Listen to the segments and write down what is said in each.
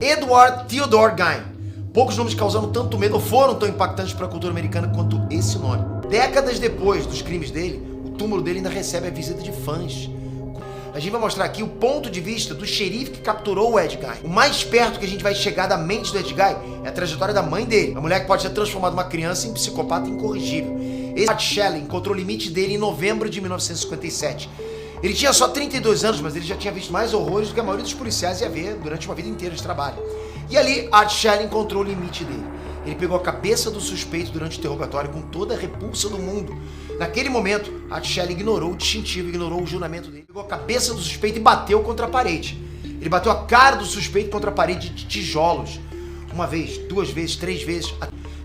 Edward Theodore Gein. Poucos nomes causando tanto medo ou foram tão impactantes para a cultura americana quanto esse nome. Décadas depois dos crimes dele, o túmulo dele ainda recebe a visita de fãs. A gente vai mostrar aqui o ponto de vista do xerife que capturou o Ed Gein. O mais perto que a gente vai chegar da mente do Ed Gein é a trajetória da mãe dele, a mulher que pode ter transformado uma criança em psicopata incorrigível. Esse Art Shelley encontrou o limite dele em novembro de 1957. Ele tinha só 32 anos, mas ele já tinha visto mais horrores do que a maioria dos policiais ia ver durante uma vida inteira de trabalho. E ali, Art Shelley encontrou o limite dele. Ele pegou a cabeça do suspeito durante o interrogatório com toda a repulsa do mundo. Naquele momento, Art Shelley ignorou o distintivo, ignorou o juramento dele. Pegou a cabeça do suspeito e bateu contra a parede. Ele bateu a cara do suspeito contra a parede de tijolos. Uma vez, duas vezes, três vezes.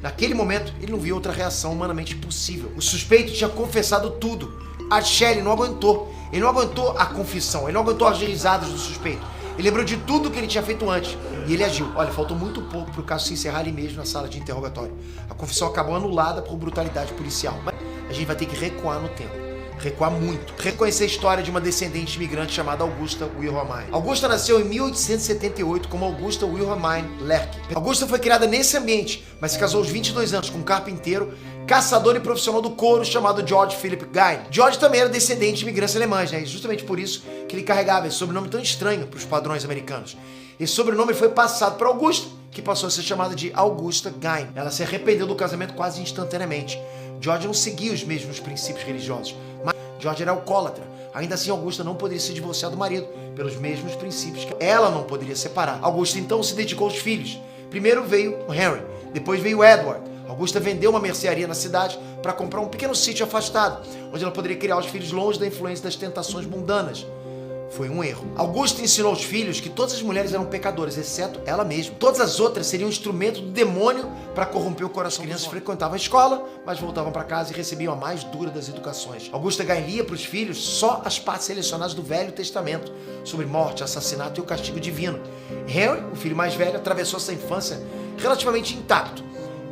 Naquele momento, ele não viu outra reação humanamente possível. O suspeito tinha confessado tudo. Art Shelley não aguentou. Ele não aguentou a confissão, ele não aguentou as risadas do suspeito. Ele lembrou de tudo que ele tinha feito antes e ele agiu. Olha, faltou muito pouco para o caso se encerrar ali mesmo na sala de interrogatório. A confissão acabou anulada por brutalidade policial. Mas a gente vai ter que recuar no tempo. Recuar muito. Reconhecer a história de uma descendente imigrante chamada Augusta Wilhelmine. Augusta nasceu em 1878 como Augusta Wilhelmine Lerche. Augusta foi criada nesse ambiente, mas se casou aos 22 anos com um carpinteiro, caçador e profissional do couro chamado George Philip Gein. George também era descendente de imigrantes alemães, né? E justamente por isso que ele carregava esse sobrenome tão estranho para os padrões americanos. Esse sobrenome foi passado para Augusta, que passou a ser chamada de Augusta Gein. Ela se arrependeu do casamento quase instantaneamente. George não seguia os mesmos princípios religiosos, mas George era alcoólatra. Ainda assim, Augusta não poderia se divorciar do marido, pelos mesmos princípios que ela não poderia separar. Augusta então se dedicou aos filhos. Primeiro veio o Henry, depois veio o Edward. Augusta vendeu uma mercearia na cidade para comprar um pequeno sítio afastado, onde ela poderia criar os filhos longe da influência das tentações mundanas. Foi um erro. Augusta ensinou aos filhos que todas as mulheres eram pecadoras, exceto ela mesma. Todas as outras seriam um instrumento do demônio para corromper o coração. As crianças frequentavam a escola, mas voltavam para casa e recebiam a mais dura das educações. Augusta Gein lia para os filhos só as partes selecionadas do Velho Testamento, sobre morte, assassinato e o castigo divino. Henry, o filho mais velho, atravessou essa infância relativamente intacto.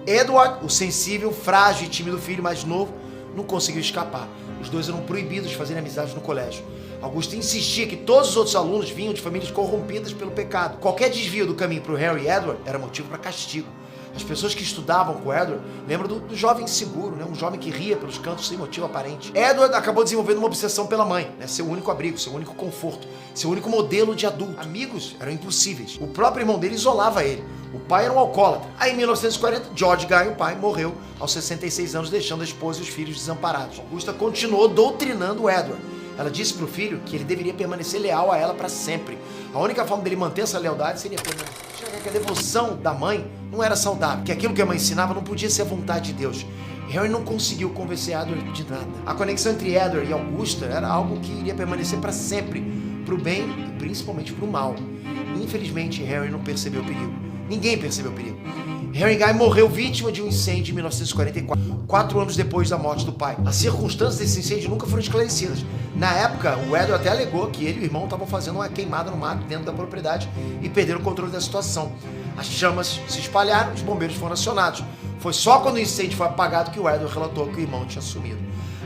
Edward, o sensível, frágil e tímido filho mais novo, não conseguiu escapar. Os dois eram proibidos de fazerem amizades no colégio. Augusta insistia que todos os outros alunos vinham de famílias corrompidas pelo pecado. Qualquer desvio do caminho para o Henry e Edward era motivo para castigo. As pessoas que estudavam com Edward lembram do jovem inseguro, né? Um jovem que ria pelos cantos sem motivo aparente. Edward acabou desenvolvendo uma obsessão pela mãe, né? Seu único abrigo, seu único conforto, seu único modelo de adulto. Amigos eram impossíveis. O próprio irmão dele isolava ele. O pai era um alcoólatra. Aí em 1940, George Gein, o pai, morreu aos 66 anos, deixando a esposa e os filhos desamparados. Augusta continuou doutrinando Edward. Ela disse para o filho que ele deveria permanecer leal a ela para sempre. A única forma dele manter essa lealdade seria permanecer. Que a devoção da mãe não era saudável, que aquilo que a mãe ensinava não podia ser a vontade de Deus. Harry não conseguiu convencer Edward de nada. A conexão entre Edward e Augusta era algo que iria permanecer para sempre, para o bem e principalmente para o mal. Infelizmente, Harry não percebeu o perigo. Ninguém percebeu o perigo. Henry Gein morreu vítima de um incêndio em 1944, 4 anos depois da morte do pai. As circunstâncias desse incêndio nunca foram esclarecidas. Na época, o Edward até alegou que ele e o irmão estavam fazendo uma queimada no mato dentro da propriedade e perderam o controle da situação. As chamas se espalharam, os bombeiros foram acionados. Foi só quando o incêndio foi apagado que o Edward relatou que o irmão tinha sumido.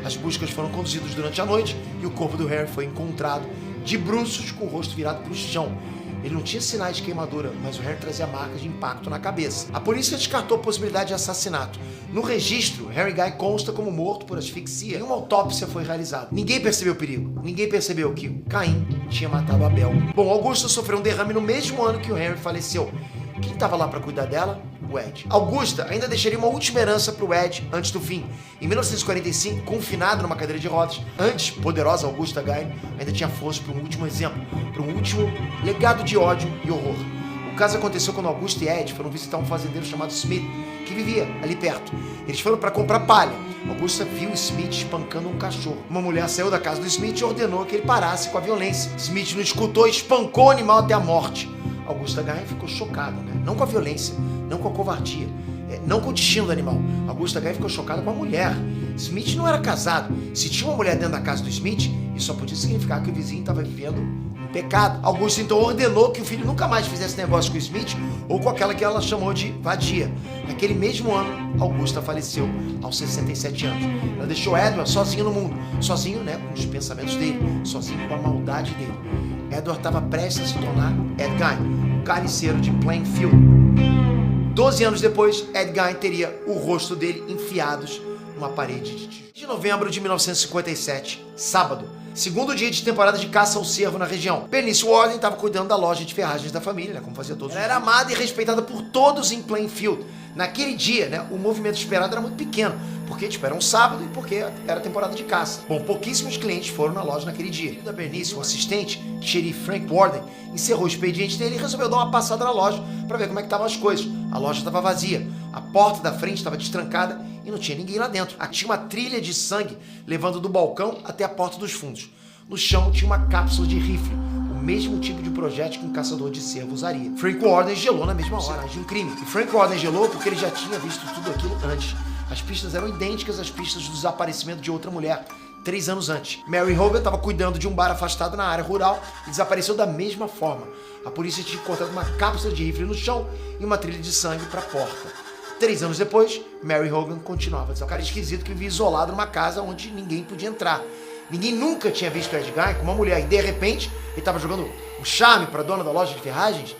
As buscas foram conduzidas durante a noite e o corpo do Harry foi encontrado de bruços com o rosto virado para o chão. Ele não tinha sinais de queimadura, mas o Harry trazia marcas de impacto na cabeça. A polícia descartou a possibilidade de assassinato. No registro, Henry Gein consta como morto por asfixia e uma autópsia foi realizada. Ninguém percebeu o perigo. Ninguém percebeu que Caim tinha matado Abel. Bom, Augusta sofreu um derrame no mesmo ano que o Henry faleceu. Quem estava lá para cuidar dela? O Ed. Augusta ainda deixaria uma última herança para o Ed antes do fim. Em 1945, confinado numa cadeira de rodas, antes poderosa Augusta Gein ainda tinha força para um último exemplo, para um último legado de ódio e horror. O caso aconteceu quando Augusta e Ed foram visitar um fazendeiro chamado Smith, que vivia ali perto. Eles foram para comprar palha. Augusta viu Smith espancando um cachorro. Uma mulher saiu da casa do Smith e ordenou que ele parasse com a violência. Smith não escutou e espancou o animal até a morte. Augusta Gein ficou chocada, né? Não com a violência, não com a covardia, não com o destino do animal. Augusta Gein ficou chocada com a mulher. Smith não era casado. Se tinha uma mulher dentro da casa do Smith, isso só podia significar que o vizinho estava vivendo um pecado. Augusta então ordenou que o filho nunca mais fizesse negócio com o Smith ou com aquela que ela chamou de vadia. Naquele mesmo ano, Augusta faleceu aos 67 anos. Ela deixou Edward sozinho no mundo, sozinho, né, com os pensamentos dele, sozinho com a maldade dele. Edward estava prestes a se tornar Ed Gein, carniceiro de Plainfield. 12 anos depois, Ed Gein teria o rosto dele enfiados numa parede de novembro de 1957, sábado, segundo dia de temporada de caça ao cervo na região. Bernice Worden estava cuidando da loja de ferragens da família, né, como fazia todos. Ela era amada e respeitada por todos em Plainfield. Naquele dia, né, o movimento esperado era muito pequeno, porque era um sábado e porque era temporada de caça. Bom, pouquíssimos clientes foram na loja naquele dia. Da Bernice, o assistente, xerife Frank Worden, encerrou o expediente dele e resolveu dar uma passada na loja para ver como é que estavam as coisas. A loja estava vazia, a porta da frente estava destrancada e não tinha ninguém lá dentro. Tinha uma trilha de sangue levando do balcão até a porta dos fundos. No chão tinha uma cápsula de rifle, o mesmo tipo de projétil que um caçador de cervo usaria. Frank Worden gelou na mesma hora de um crime. E Frank Worden gelou porque ele já tinha visto tudo aquilo antes. As pistas eram idênticas às pistas do desaparecimento de outra mulher, 3 anos antes. Mary Hogan estava cuidando de um bar afastado na área rural e desapareceu da mesma forma. A polícia tinha encontrado uma cápsula de rifle no chão e uma trilha de sangue para a porta. 3 anos depois, Mary Hogan continuava desaparecida. Um cara esquisito que vivia isolado numa casa onde ninguém podia entrar. Ninguém nunca tinha visto Ed Gein com uma mulher e de repente ele estava jogando um charme para a dona da loja de ferragens.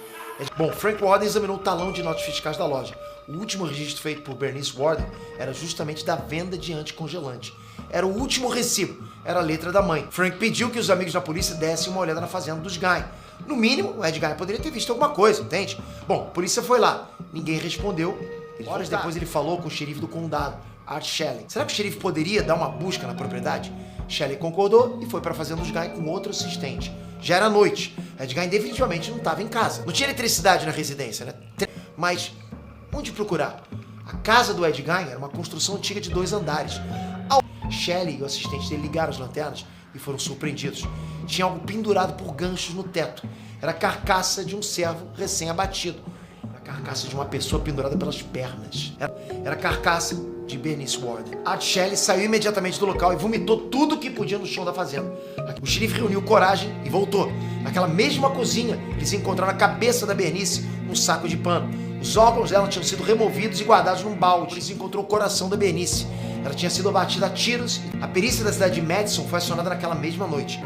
Bom, Frank Worden examinou o talão de notas fiscais da loja. O último registro feito por Bernice Worden era justamente da venda de anticongelante. Era o último recibo, era a letra da mãe. Frank pediu que os amigos da polícia dessem uma olhada na fazenda dos Gein. No mínimo, o Ed Gein poderia ter visto alguma coisa, entende? Bom, a polícia foi lá, ninguém respondeu. Horas depois ele falou com o xerife do condado, Art Shelley. Será que o xerife poderia dar uma busca na propriedade? Shelley concordou e foi para a fazenda dos Gein com outro assistente. Já era noite, Ed Gein definitivamente não estava em casa. Não tinha eletricidade na residência, né? Mas onde procurar? A casa do Ed Gein era uma construção antiga de 2 andares. Shelley e o assistente dele ligaram as lanternas e foram surpreendidos. Tinha algo pendurado por ganchos no teto. Era a carcaça de um cervo recém-abatido. Era a carcaça de uma pessoa pendurada pelas pernas. Era a carcaça de Bernice Worden. Art Shelley saiu imediatamente do local e vomitou tudo que podia no chão da fazenda. O xerife reuniu coragem e voltou. Naquela mesma cozinha, eles encontraram a cabeça da Bernice num saco de pano. Os órgãos dela tinham sido removidos e guardados num balde. Eles encontrou o coração da Bernice. Ela tinha sido abatida a tiros. A perícia da cidade de Madison foi acionada naquela mesma noite.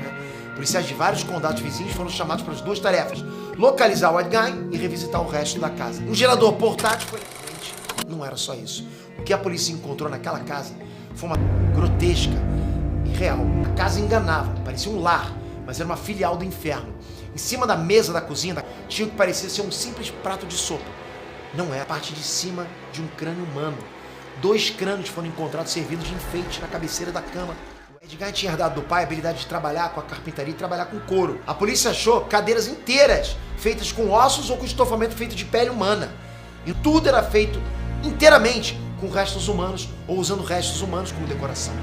Policiais de vários condados vizinhos foram chamados para as 2 tarefas: localizar o Ed Gein e revisitar o resto da casa. Um gerador portátil foi na frente. Não era só isso. O que a polícia encontrou naquela casa foi uma grotesca e real. A casa enganava, parecia um lar, mas era uma filial do inferno. Em cima da mesa da cozinha tinha o que parecia ser um simples prato de sopa. Não é a parte de cima de um crânio humano. 2 crânios foram encontrados servindo de enfeite na cabeceira da cama. O Ed Gein tinha herdado do pai a habilidade de trabalhar com a carpintaria e trabalhar com couro. A polícia achou cadeiras inteiras, feitas com ossos ou com estofamento feito de pele humana. E tudo era feito inteiramente com restos humanos ou usando restos humanos como decoração.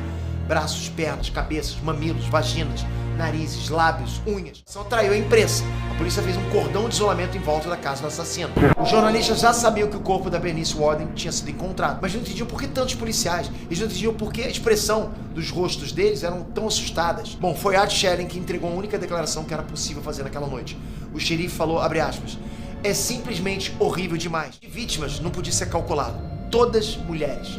Braços, pernas, cabeças, mamilos, vaginas, narizes, lábios, unhas. Só traiu a imprensa. A polícia fez um cordão de isolamento em volta da casa do assassino. Os jornalistas já sabiam que o corpo da Bernice Worden tinha sido encontrado, mas não entendiam por que tantos policiais. Eles não entendiam por que a expressão dos rostos deles eram tão assustadas. Bom, foi Art Shelley que entregou a única declaração que era possível fazer naquela noite. O xerife falou, abre aspas, é simplesmente horrível demais. De vítimas não podia ser calculado. Todas mulheres.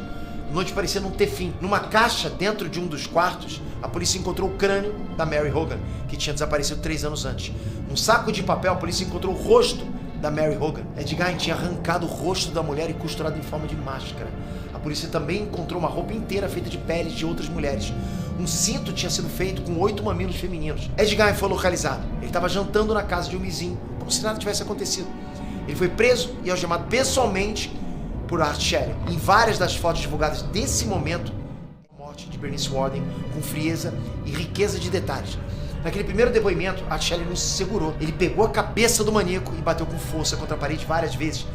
A noite parecia não ter fim. Numa caixa dentro de um dos quartos, a polícia encontrou o crânio da Mary Hogan, que tinha desaparecido 3 anos antes. Num saco de papel, a polícia encontrou o rosto da Mary Hogan. Ed Gein tinha arrancado o rosto da mulher e costurado em forma de máscara. A polícia também encontrou uma roupa inteira feita de peles de outras mulheres. Um cinto tinha sido feito com 8 mamilos femininos. Ed Gein foi localizado. Ele estava jantando na casa de um vizinho, como se nada tivesse acontecido. Ele foi preso e algemado pessoalmente por Art Shelley. Em várias das fotos divulgadas desse momento, a morte de Bernice Worden com frieza e riqueza de detalhes. Naquele primeiro depoimento, Art Shelley não se segurou. Ele pegou a cabeça do maníaco e bateu com força contra a parede várias vezes.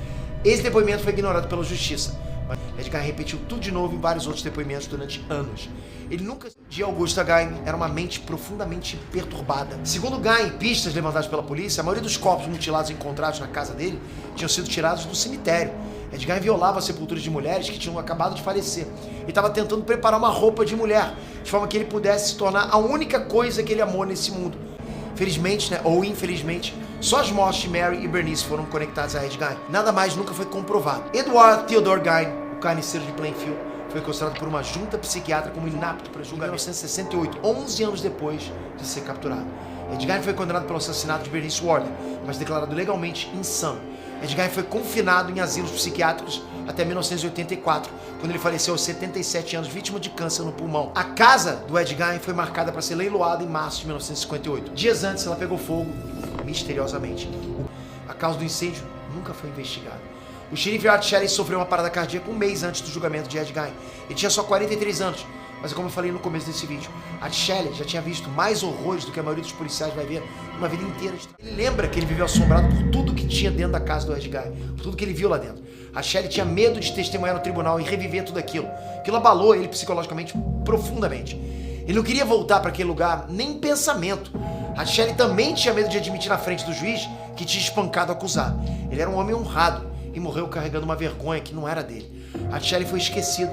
Esse depoimento foi ignorado pela justiça. Mas Ed Gein repetiu tudo de novo em vários outros depoimentos durante anos. Ele nunca... De Augusta Gein era uma mente profundamente perturbada. Segundo Gein, pistas levantadas pela polícia, a maioria dos corpos mutilados encontrados na casa dele tinham sido tirados do cemitério. Ed Gein violava sepulturas de mulheres que tinham acabado de falecer. Ele estava tentando preparar uma roupa de mulher, de forma que ele pudesse se tornar a única coisa que ele amou nesse mundo. Felizmente, né, ou infelizmente, só as mortes de Mary e Bernice foram conectadas a Ed Gein. Nada mais nunca foi comprovado. Edward Theodore Gein, o carniceiro de Plainfield, foi considerado por uma junta psiquiátrica como inapto para julgamento em 1968, 11 anos depois de ser capturado. Ed Gein foi condenado pelo assassinato de Bernice Worden, mas declarado legalmente insano. Ed Gein foi confinado em asilos psiquiátricos até 1984, quando ele faleceu aos 77 anos, vítima de câncer no pulmão. A casa do Ed Gein foi marcada para ser leiloada em março de 1958. Dias antes, ela pegou fogo, misteriosamente. A causa do incêndio nunca foi investigada. O xerife Art Shelley sofreu uma parada cardíaca um mês antes do julgamento de Ed Gein. Ele tinha só 43 anos. Mas como eu falei no começo desse vídeo, Art Shelley já tinha visto mais horrores do que a maioria dos policiais vai ver uma vida inteira. Ele lembra que ele viveu assombrado por tudo que tinha dentro da casa do Ed Gein, por tudo que ele viu lá dentro. Art Shelley tinha medo de testemunhar no tribunal e reviver tudo aquilo. Aquilo abalou ele psicologicamente profundamente. Ele não queria voltar para aquele lugar nem em pensamento. Art Shelley também tinha medo de admitir na frente do juiz que tinha espancado o acusado. Ele era um homem honrado e morreu carregando uma vergonha que não era dele. Art Shelley foi esquecido